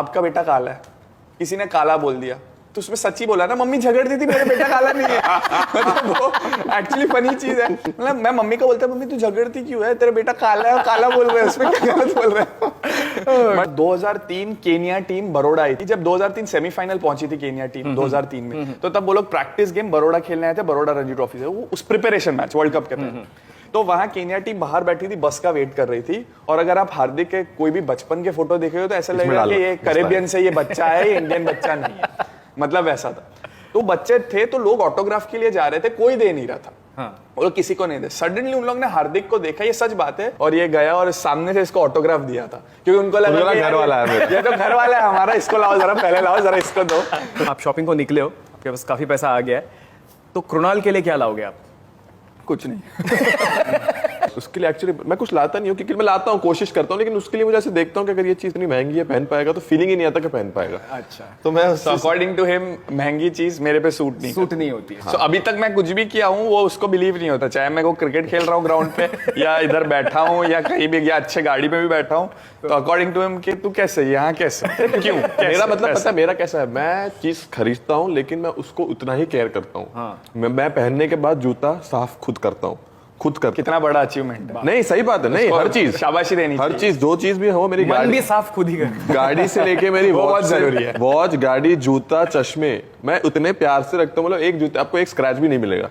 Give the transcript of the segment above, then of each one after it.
आपका बेटा काला है, किसी ने काला बोल दिया तो उसमें सच्ची बोला ना, मम्मी झगड़ती थी मेरा बेटा काला नहीं है। मतलब वो एक्चुअली फनी चीज है। मतलब मैं मम्मी को बोलता मम्मी तू झगड़ती क्यों है, तेरा बेटा काला है और काला बोल रहे हैं, उसमें क्या गलत बोल रहे हैं। 2003 केनिया टीम बड़ौदा आई थी। जब 2003 सेमीफाइनल पहुंची थी केनिया टीम 2003 में, तो तब वो लोग प्रैक्टिस गेम बड़ौदा खेलने आए थे, बड़ौदा रणजी ट्रॉफी से, वो उस प्रिपरेशन मैच वर्ल्ड कप के तहत। तो वहां केनिया टीम बाहर बैठी थी, बस का वेट कर रही थी, और अगर आप हार्दिक के कोई भी बचपन के फोटो देखे हो तो ऐसा लगेगा कि ये कैरेबियन से ये बच्चा है, ये इंडियन बच्चा नहीं है, मतलब वैसा था। तो बच्चे थे तो लोग ऑटोग्राफ के लिए जा रहे थे, कोई दे नहीं रहा था। हाँ। वो लोग किसी को नहीं दे। सडनली उन लोग ने हार्दिक को देखा, ये सच बात है, और ये गया और सामने से इसको ऑटोग्राफ दिया था, क्योंकि उनको लगा घर वाला है, ये तो घर वाला है हमारा, इसको लाओ जरा, पहले लाओ जरा, इसको दो। आप शॉपिंग को निकले हो, आपके पास काफी पैसा आ गया है, तो कृणाल के लिए क्या लाओगे आप? कुछ नहीं। उसके लिए एक्चुअली मैं कुछ लाता नहीं हूँ, क्योंकि मैं लाता हूँ, कोशिश करता हूँ, लेकिन उसके लिए मुझे ऐसे देखता हूँ कि अगर ये चीज इतनी महंगी है पहन पाएगा तो फीलिंग ही नहीं आता कि पहन पाएगा। अच्छा, तो मैं अकॉर्डिंग टू हिम महंगी चीज मेरे पे सूट नहीं होती है। हाँ। अभी तक मैं कुछ भी किया हूँ वो उसको बिलीव नहीं होता, चाहे मैं वो क्रिकेट खेल रहा हूँ ग्राउंड पे या इधर बैठा हूँ या कहीं भी, या अच्छे गाड़ी में भी बैठा हूँ, तो अकॉर्डिंग टू हिम कि तू कैसे यहाँ कैसे क्यों, मेरा मतलब पता है मेरा कैसा है, मैं चीज खरीदता हूँ लेकिन मैं उसको उतना ही केयर करता हूँ। हाँ। मैं पहनने के बाद जूता साफ खुद करता हूँ, खुद कर। कितना बड़ा अचीवमेंट है। नहीं सही बात है, नहीं हर चीज शाबाशी देनी, हर चीज, जो चीज भी हो, मेरी गाड़ी भी साफ खुद ही कर, गाड़ी से लेके मेरी बहुत जरूरी है। वॉच, गाड़ी, जूता, चश्मे मैं उतने प्यार से रखता हूँ, मतलब एक जूते आपको एक स्क्रैच भी नहीं मिलेगा।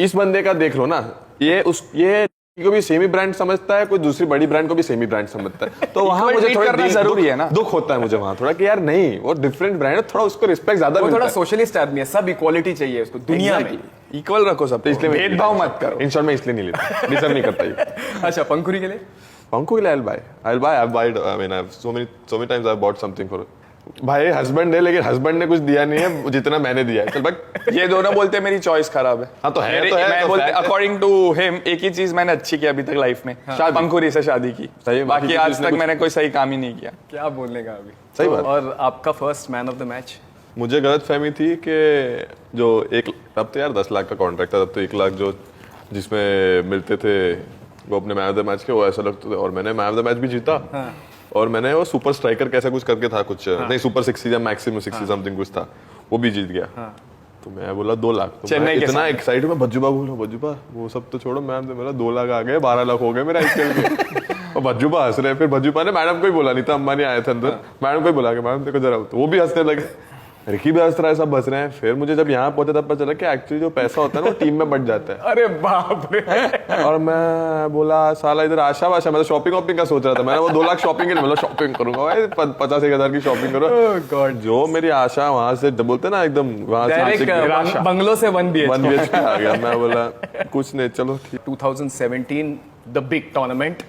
इस बंदे का देख लो ना, ये को भी सेमी ब्रांड समझता है, कोई दूसरी बड़ी ब्रांड को भी सेमी ब्रांड समझता है, तो वहां मुझे थोड़ा जरूरी है ना, दुख होता है मुझे वहां थोड़ा कि यार नहीं, वो डिफरेंट ब्रांड है, थोड़ा उसको रिस्पेक्ट ज्यादा मिलता है। थोड़ा सोशलिस्ट आदमी है, सब इक्वालिटी चाहिए उसको दुनिया में, इक्वल रखो सब, तो इसलिए भेदभाव मत करो। इन शॉर्ट में इसलिए नहीं लेता, डिजर्व नहीं करता ये। अच्छा, पंखुरी के लिए? पंखु के लिए I'll buy it. I mean, so many times I've bought something for भाई हस्बैंड है, लेकिन हस्बैंड ने कुछ दिया नहीं है जितना मैंने दिया है। चल बट ये दोनों बोलते हैं मेरी चॉइस खराब है। हाँ तो है, मैं बोलते अकॉर्डिंग टू हिम एक ही चीज मैंने अच्छी की अभी तक लाइफ में, पंखुरी से शादी की, बाकी आज तक मैंने कोई सही काम ही नहीं किया। क्या बोलने का अभी, सही बात। और आपका first man of the match? मुझे गलतफहमी थी कि जो तब तो यार 10 लाख का कॉन्ट्रैक्ट था, तब तो 1 लाख जो जिसमें मिलते थे वो अपने मैन ऑफ द मैच के, वो ऐसा लगता था, और मैंने मैन ऑफ द मैच भी जीता। और मैंने वो सुपर स्ट्राइकर कैसा कुछ करके था कुछ, नहीं सुपर 60 या मैक्सिमम 60 समथिंग कुछ था, वो भी जीत गया। तो मैं बोला 2 लाख, तो चेन्नई इतना एक्साइटेड में भज्जुबा बोल रहा, भज्जुबा वो सब तो छोड़ो, मैम मेरा 2 लाख आ गए, 12 लाख हो गए मेरा आईपीएल में। और भज्जुबा हंस रहे, फिर भज्जुबा ने, मैडम को ही बोला नहीं था, अम्मा नहीं आए थे अंदर, मैडम को ही बोला कि मैडम देखो जरा, तो वो भी हंसने लगे, रिकी भी हंस रहा है, सब हंस रहे हैं। फिर मुझे जब यहाँ पहुंचा तब पता चला कि एक्चुअली जो पैसा होता है ना वो टीम में बट जाता है। अरे बाप रे। और मैं बोला साला इधर आशा वाशा, मैं तो शॉपिंग का सोच रहा था, मैंने वो 2 लाख शॉपिंग के लिए बोला शॉपिंग करूंगा भाई, 50-1,000 की शॉपिंग करो। जो मेरी आशा वहां से बोलते ना एकदम वहां से बंगलो से 1 BHK आ गया। मैं बोला कुछ नहीं, चलो ठीक। 2017 द बिग टूर्नामेंट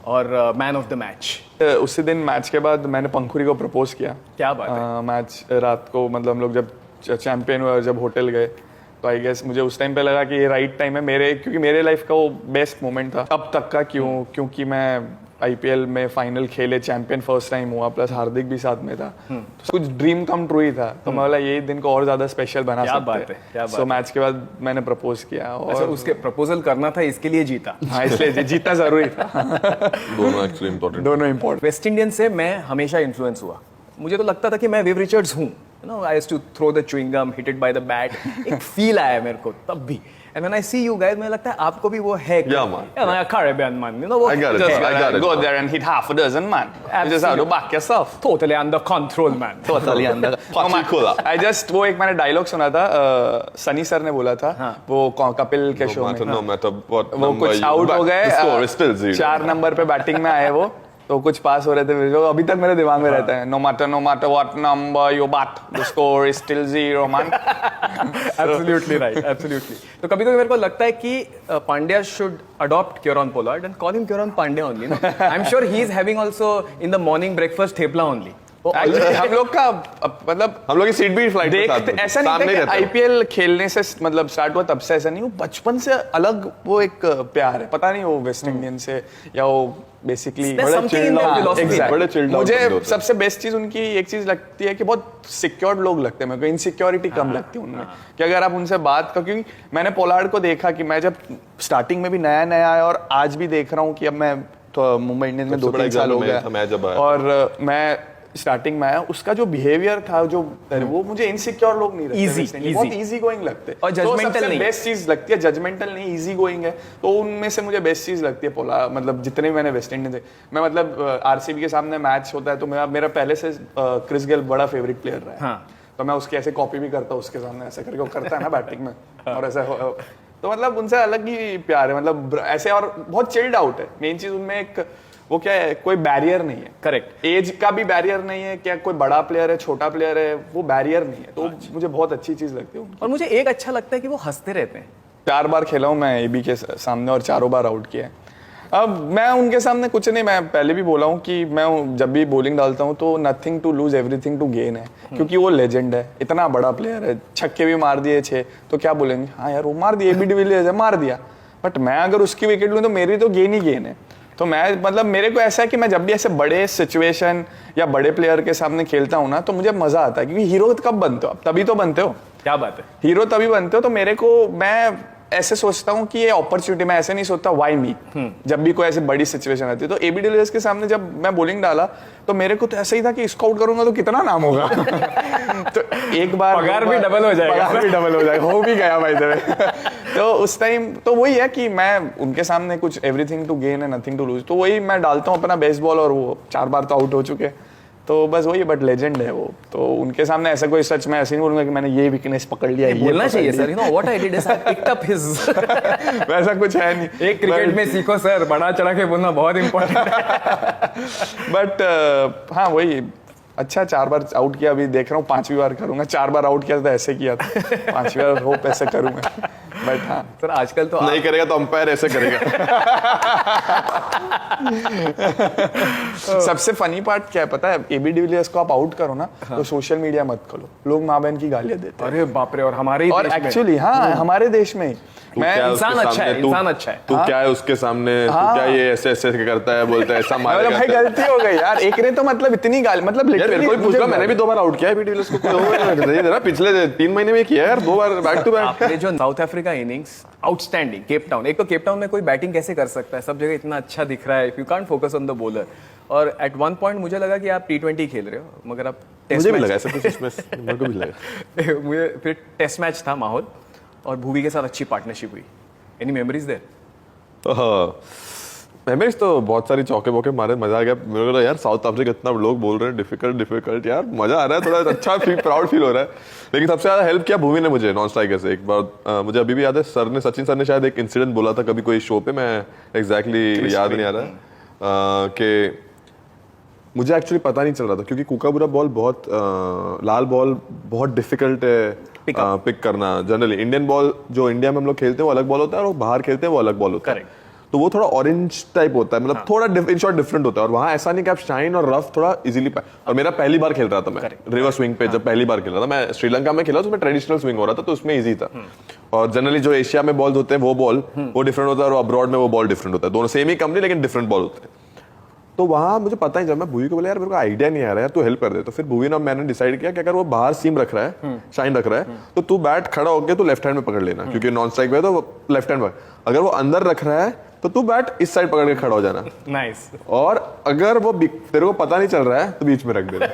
और मैन ऑफ द मैच। उसी दिन मैच के बाद मैंने पंखुरी को प्रपोज किया। क्या बात है। मैच रात को, मतलब हम लोग जब चैंपियन हुए और जब होटल गए, तो आई गेस मुझे उस टाइम पे लगा कि ये राइट टाइम है मेरे, क्योंकि मेरे लाइफ का वो बेस्ट मोमेंट था अब तक का। क्योंकि मैं आईपीएल में फाइनल खेले, चैंपियन फर्स्ट टाइम हुआ, प्लस हार्दिक भी साथ में था, तो कुछ ड्रीम कम ट्रू ही था। तो मैं बोला ये दिन को और ज्यादा स्पेशल बना सकते हैं। सो मैच के बाद मैंने प्रपोज किया। और अच्छा, उसके प्रपोजल करना था, इसके लिए जीता। हाँ, इसलिए जीतना जरूरी था। दोनों एक्चुअली इंपॉर्टेंट, दोनों इंपॉर्टेंट। वेस्ट इंडियन से मैं हमेशा इन्फ्लुएंस हुआ, मुझे तो लगता था कि मैं विव रिचर्ड्स हूँ, you know, I used to throw the chewing gum, hit it by the bat. एक फील आया मेरे को तब भी, and when I see you guys, मुझे लगता है आपको भी वो है। Yeah man, yeah, Caribbean man, you know, I got it. Go there and hit half a dozen, man. You just have to back yourself. Totally under control, man. Totally under control. I just वो एक मैंने dialogue सुना था, Sunny sir ने बोला था, वो कपिल के शो में, वो कुछ आउट हो गए, 4 नंबर पे बैटिंग में आए वो, तो कुछ पास हो रहे थे, जो अभी तक मेरे दिमाग में रहता है, no matter what number you bat, the score is still 0 man. Absolutely right, absolutely. तो कभी मेरे को लगता है कि Pandya should adopt Kieron Pollard and call him Kieron Pandya only. I am sure he is having also in the morning breakfast thepla only. हम लोग का मतलब हम लोग की सीट भी फ्लाइट देखते, ऐसा नहीं था कि आईपीएल खेलने से मतलब स्टार्ट हुआ तब से, ऐसा नहीं, वो बचपन से अलग वो एक प्यार है, पता नहीं वो वेस्ट इंडियन से या वो बेसिकली बड़े चिल्ड। मुझे सबसे बेस्ट चीज उनकी एक चीज लगती है कि बहुत सिक्योर्ड लोग लगते हैं मेरे को, इनसिक्योरिटी कम लगती है उनमें, कि अगर आप उनसे बात करो, क्योंकि मैंने पोलार्ड को देखा कि मैं जब स्टार्टिंग में भी नया आया और आज भी देख रहा हूँ कि अब मैं तो मुंबई इंडियंस में 2-3 साल हो गया, और मैं स्टार्टिंग में आया, उसका जो बिहेवियर था, जो वो मुझे इनसिक्योर लोग नहीं लगते, Easy. बहुत इजी गोइंग लगते और judgmental नहीं। बेस्ट चीज लगती है, जजमेंटल नहीं, इजी गोइंग है, तो उनमें से मुझे बेस्ट चीज लगती है पोला। मतलब जितने भी मैंने वेस्ट इंडीज से, मैं मतलब आरसीबी के सामने मैच होता है तो मेरा पहले से क्रिस गेल बड़ा फेवरेट प्लेयर रहा है। हाँ। तो मैं उसकी ऐसे कॉपी भी करता हूँ उसके सामने, ऐसे करके वो करता है ना बैटिंग में, और ऐसा तो मतलब उनसे अलग ही प्यार है, मतलब ऐसे, और बहुत चिल्ड आउट है। मेन चीज उनमें एक वो क्या है, कोई बैरियर नहीं है। करेक्ट। एज का भी बैरियर नहीं है, क्या कोई बड़ा प्लेयर है छोटा प्लेयर है, वो बैरियर नहीं है, तो मुझे बहुत अच्छी चीज लगती है उनकी। और मुझे एक अच्छा लगता है कि वो हंसते रहते हैं। 4 बार खेला हूँ मैं एबी के सामने और चारों बार आउट किया है। अब मैं उनके सामने कुछ नहीं, मैं पहले भी बोला हूँ कि मैं जब भी बॉलिंग डालता हूँ तो nothing to lose everything to gain है, क्योंकि वो लेजेंड है, इतना बड़ा प्लेयर है, छक्के भी मार दिए 6, तो क्या बोलेंगे, हाँ यार वो मार दिया, एबी डिविलियर्स है मार दिया, बट मैं अगर उसकी विकेट लूँ तो मेरी तो गेन ही गेन है। तो मैं मतलब मेरे को ऐसा है कि मैं जब भी ऐसे बड़े सिचुएशन या बड़े प्लेयर के सामने खेलता हूँ ना, तो मुझे मजा आता है, क्योंकि हीरो कब बनते हो, अब तभी तो बनते हो, क्या बात है। हीरो तभी बनते हो। तो मेरे को, मैं ऐसे सोचता हूँ कि ये अपॉर्चुनिटी, मैं ऐसे नहीं सोचता व्हाई मी, जब भी कोई ऐसी बड़ी सिचुएशन आती है। तो एबी डिविलियर्स के सामने जब मैं बॉलिंग डाला तो मेरे को तो ऐसा ही था कि इसको आउट करूंगा तो कितना नाम होगा। तो एक बार पगार भी डबल हो जाएगा, पगार भी डबल हो जाएगा, हो भी गया भाई तो उस टाइम तो वही है कि मैं उनके सामने कुछ एवरीथिंग टू गेन है नथिंग टू लूज, तो वही मैं डालता हूँ अपना बेस्ट बॉल, और वो 4 बार तो आउट हो चुके, तो बस वही, बट लेजेंड है वो। तो उनके सामने ऐसा कोई सच मैं ऐसे नहीं बोलूंगा कि मैंने ये वीकनेस पकड़ लिया, ये बोलना चाहिए sir, you know what I did is I picked up his. वैसा कुछ है नहीं, एक क्रिकेट में सीखो सर, बड़ा चढ़ा के बोलना बहुत इंपॉर्टेंट है। बट हाँ वही, अच्छा 4 बार आउट किया, अभी देख रहा हूँ 5वीं बार करूंगा। 4 बार आउट किया था ऐसे किया था, 5वीं बार होप ऐसे करूँ मैं, बट हाँ सर आजकल तो नहीं करेगा तो अंपायर ऐसे करेगा। सबसे फनी पार्ट क्या है पता है, एबी डिविलियर्स को आप आउट करो ना, तो सोशल मीडिया मत खोलो, लोग माँ बहन की गालियां देते हैं। अरे बाप रे, और हमारे ही और देश में। एक्चुअली हाँ हमारे देश में मैं इंसान अच्छा है, इंसान अच्छा है। तू क्या है उसके सामने, तू क्या ये ऐसे ऐसे करता है, बोलता है ऐसा मारेगा। भाई गलती हो गई यार, एक ने तो मतलब इतनी गाली, मतलब यार मेरे को भी पूछ रहा, मैंने भी 2 बार आउट किया है एबी डिविलियर्स को, 2 बार नहीं दे रहा, पिछले 3 महीने में किया है यार, 2 बार बैक टू बैक। आपने जो South Africa innings outstanding, Cape Town, एक तो केप टाउन में कोई बैटिंग कैसे कर सकता है, सब जगह इतना अच्छा दिख रहा है, if you can't focus on the bowler. और एट वन पॉइंट मुझे लगा कि आप T20 खेल रहे हो, मगर आप मुझे भी लगा ऐसा कुछ इसमें, मेरे को भी लगा। मुझे फिर टेस्ट मैच था माहौल, और भुवी के साथ अच्छी पार्टनरशिप हुई। Any memories there? मेमोरीज तो बहुत सारी, चौके बौके मारे, मजा आ गया मेरे को। तो यार साउथ अफ्रीका इतना लोग बोल रहे हैं डिफिकल्ट यार, मजा आ रहा है, थोड़ा अच्छा प्राउड फील हो रहा है। लेकिन सबसे ज्यादा हेल्प किया भूमि ने मुझे नॉन स्ट्राइकर से। एक बार मुझे अभी भी याद है, सचिन सर ने शायद एक इंसिडेंट बोला था कभी कोई शो पे, मैं एग्जैक्टली याद नहीं आ रहा कि मुझे एक्चुअली पता नहीं चल रहा था, क्योंकि कूकाबूरा बॉल बहुत लाल बॉल बहुत डिफिकल्ट है पिक करना। जनरली इंडियन बॉल जो इंडिया में हम लोग खेलते हैं वो अलग बॉल होता है, और बाहर खेलते हैं वो अलग बॉल होता है। तो वो थोड़ा ऑरेंज टाइप होता है, मतलब थोड़ा इन शॉर्ट डिफरेंट होता है। और वहाँ ऐसा नहीं कि आप शाइन और रफ थोड़ा इजीली पाए। और मेरा पहली बार खेल रहा था मैं रिवर स्विंग पे, जब पहली बार खेल रहा था मैं श्रीलंका में खेला, उसमें ट्रेडिशनल स्विंग हो रहा था, तो उसमें इजी था। और जनरली जो एशिया में बॉल होते हैं वो बॉल वो डिफरेंट होता है, और अब्रॉड में वो बॉल डिफरेंट होता है। दोनों सेम ही कंपनी लेकिन डिफरेंट बॉल होते हैं। तो वहाँ मुझे पता ही, जब मैं भूवी को बोला यार मेरे को आइडिया नहीं आ रहा है, तू हेल्प कर दे। तो फिर भूवी ने मैंने डिसाइड किया कि अगर वो बाहर सीम रख रहा है, शाइन रख रहा है, तो तू बैट खड़ा होकर तू लेफ्ट हैंड में पकड़ लेना, क्योंकि नॉन स्ट्राइक में तो लेफ्ट हैंड में। अगर वो अंदर रख रहा है तो तू बैट इस साइड पकड़ के खड़ा हो जाना। नाइस। और अगर वो तेरे को पता नहीं चल रहा है तो बीच में रख देना।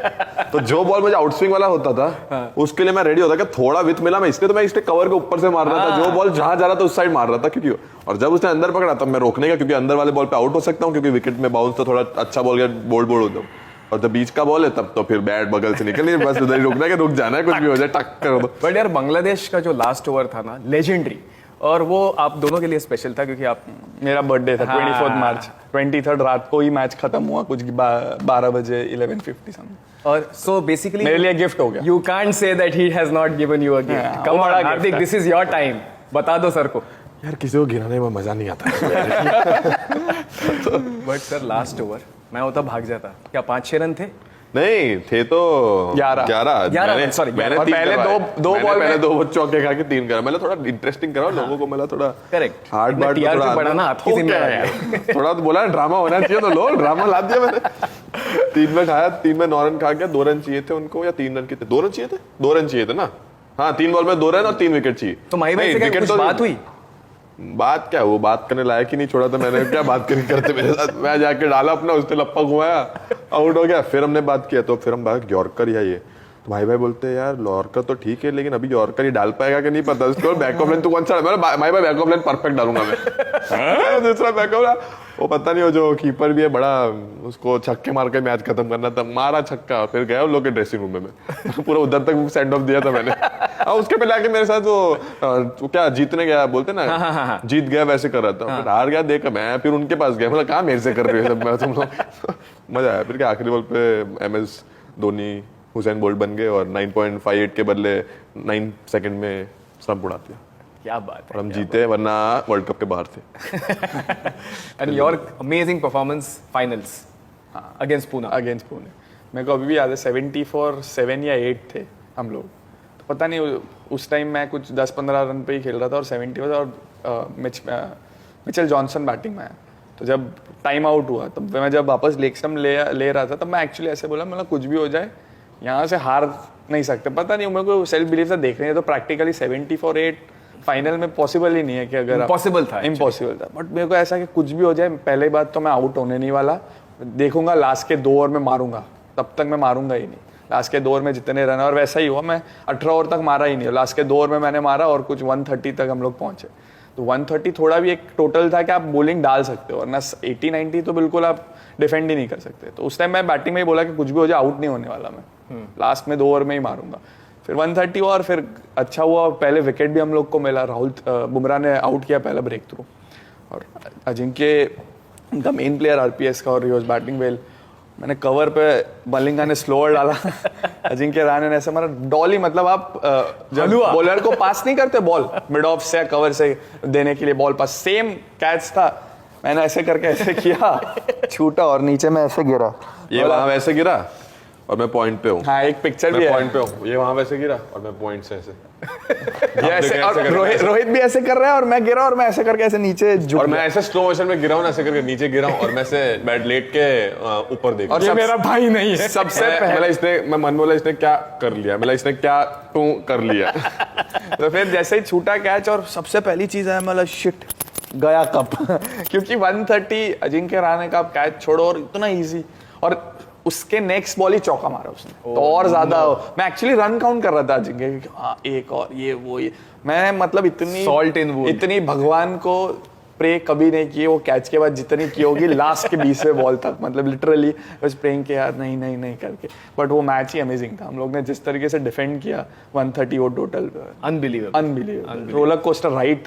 तो जो बॉल मुझे आउटस्विंग वाला होता था उसके लिए मैं रेडी होता कि थोड़ा विथ मिला मैं इसलिए, तो मैं इसके कवर के ऊपर से मार रहा था। जो बॉल जहां जा रहा था उस साइड मार रहा था, क्योंकि और जब उसने अंदर पकड़ा तब मैं रोकने का, क्योंकि अंदर वाले बॉल पे आउट हो सकता हूँ, क्योंकि विकेट में बाउंस तो थोड़ा अच्छा बॉल गया, बोल्ड हो जाऊँ। और जब बीच का बॉल है तब तो फिर बैट बगल से निकल नहीं, बस उधर ही रुकना है कि रुक जाना है, कुछ भी हो जाए टक कर दो। बट यार बांग्लादेश का जो लास्ट ओवर था ना, लेजेंडरी, और वो आप दोनों के लिए स्पेशल था, क्योंकि आप, मेरा बर्थडे था 24 मार्च, 23 रात को ही मैच खत्म हुआ, कुछ 12 बजे 11:50 समथिंग। और सो बेसिकली मेरे लिए गिफ्ट हो गया। You can't say that he has not given you a gift. Come on Hardik, this is your time, बता दो सर को। यार किसी को गिराने में मजा नहीं आता। बट सर लास्ट ओवर मैं होता भाग जाता। क्या 5-6 रन थे? नहीं थे तो 11 sorry, मैंने और पहले दो बॉल पहले 2 चौके खा के 3 करा। मैंने थोड़ा इंटरेस्टिंग करा, लोगों को मिला थोड़ा करेक्ट हार्ड बार टीआरपी बढ़ाना आपकी जिम्मेदारी है। थोड़ा तो बोला ड्रामा होना चाहिए, तो लो ड्रामा ला दिया मैंने। 3 में खाया, 3 में 9 रन खा गया। 2 रन चाहिए थे उनको, या 3 रन कितने? 2 रन चाहिए थे, 2 रन चाहिए थे ना। हाँ 3 बॉल में 2 रन और 3 विकेट चाहिए। तो माही भाई से क्या कुछ बात हुई? बात क्या, वो बात करने लायक ही नहीं छोड़ा था। मैंने क्या बात करते मेरे साथ। मैं जाके डाला अपना, उसने लप्पा घुमाया, आउट हो गया। फिर हमने बात किया तो फिर हम बात यॉर्कर या ये, तो भाई बोलते हैं यार यॉर्कर तो ठीक है लेकिन अभी यॉर्कर ही डाल पाएगा कि नहीं पता उसको। बैक ऑफ लाइन तू कौन सा, भाई बैक ऑफ लाइन परफेक्ट डालूंगा मैं। दूसरा बैक ऑफ, वो पता नहीं, वो जो कीपर भी है बड़ा, उसको छक्के मार के मैच खत्म करना था, मारा छक्का, फिर गया उन लोग के ड्रेसिंग रूम में मैं पूरा उधर तक सेंड ऑफ दिया था मैंने। उसके पहले आके मेरे साथ वो क्या जीतने गया बोलते ना, जीत गया वैसे कर रहा था, फिर हार गया देख मैं, फिर उनके पास गया, मतलब कहा मेरे से कर रहे हो सब मैं तुम लोग। मजा आया। फिर क्या आखिरी बॉल पे MS धोनी हुसैन बोल्ट बन गए और 9.58 के बदले 9 सेकंड में स्टंप उड़ा दिया। क्या बात और हम जीते, वरना वर्ल्ड कप के बाहर थे। And your amazing performance finals against Pune. Against Pune मेरे को अभी भी याद है 74-7 या 8 थे हम लोग, तो पता नहीं उस टाइम मैं कुछ 10-15 रन पे ही खेल रहा था और 70 और मिचेल जॉनसन बैटिंग में आया। तो जब टाइम आउट हुआ तब मैं जब वापस लेग स्टंप ले रहा था, तब मैं एक्चुअली ऐसे बोला, मतलब कुछ भी हो जाए यहाँ से हार नहीं सकते। पता नहीं मेरे को सेल्फ बिलीफ से देख रहे हैं, तो प्रैक्टिकली 74-8 फाइनल में पॉसिबल ही नहीं है कि अगर इम्पॉसिबल था बट मेरे को ऐसा कि कुछ भी हो जाए, पहले बात तो मैं आउट होने नहीं वाला, देखूंगा लास्ट के 2 ओवर में मारूंगा, तब तक मैं मारूंगा ही नहीं। लास्ट के 2 ओवर में जितने रन, और वैसा ही हुआ, मैं 18 ओवर तक मारा ही नहीं, लास्ट के 2 ओवर में मैंने मारा और कुछ 130 तक हम लोग पहुंचे। तो 130 थोड़ा भी एक टोटल था कि आप बॉलिंग डाल सकते हो, वरना 80-90 तो बिल्कुल आप डिफेंड ही नहीं कर सकते। तो उस टाइम मैं बैटिंग में ही बोला कि कुछ भी हो जाए आउट नहीं होने वाला मैं, लास्ट में 2 ओवर में ही मारूंगा। फिर 130 हुआ और फिर अच्छा हुआ, पहले विकेट भी हम लोग को मिला, राहुल बुमराह ने आउट किया पहला ब्रेक थ्रू, और अजिंक्य उनका मेन प्लेयर RPS का, और ही वाज बैटिंग वेल। मैंने कवर पे मलिंगा ने स्लोअर डाला, अजिंक्य रहाणे ने ऐसे मारा डॉली, मतलब आप जब बॉलर को पास नहीं करते बॉल मिड ऑफ से कवर से देने के लिए बॉल पास, सेम कैच था, मैंने ऐसे करके ऐसे किया, छूटा और नीचे में ऐसे गिरा, ये वहां वैसे गिरा और मैं पॉइंट पे हूँ। हाँ एक पिक्चर भी है, पॉइंट पे हूँ, ये वहां वैसे गिरा और मैं पॉइंट से ऐसे ये ऐसे, और रोहित भी ऐसे कर रहा है और मैं गिरा और मैं ऐसे करके ऐसे नीचे झुक, और मैं ऐसे स्लो मोशन में गिरा हूँ, ऐसे करके नीचे गिरा हूँ और मैं से बैट लेट के ऊपर देख, और ये मेरा भाई नहीं है सबसे पहले, मैं मन बोला इसने क्या कर लिया, मतलब इसने क्या तू कर लिया। तो फिर जैसे ही छूटा कैच और सबसे पहली चीज है मतलब शिट गया कप। क्योंकि 130 अजिंक्य रहाणे का कैच छोड़ो और इतना इजी, और उसके नेक्स्ट बॉल ही चौका मारा उसने, तो और ज्यादा मैं एक्चुअली रन काउंट कर रहा था अजिंक्य, हाँ एक और ये वो ये, मैं मतलब इतनी Salt in wound. इतनी भगवान को प्रे कभी नहीं की वो कैच के बाद जितनी की होगी लास्ट के 20वें बॉल तक, मतलब लिटरली बस प्रेइंग के यार नहीं नहीं नहीं करके। बट वो मैच ही अमेजिंग था, हम लोग ने जिस तरीके से डिफेंड किया 130 वो total unbelievable roller coaster ride था।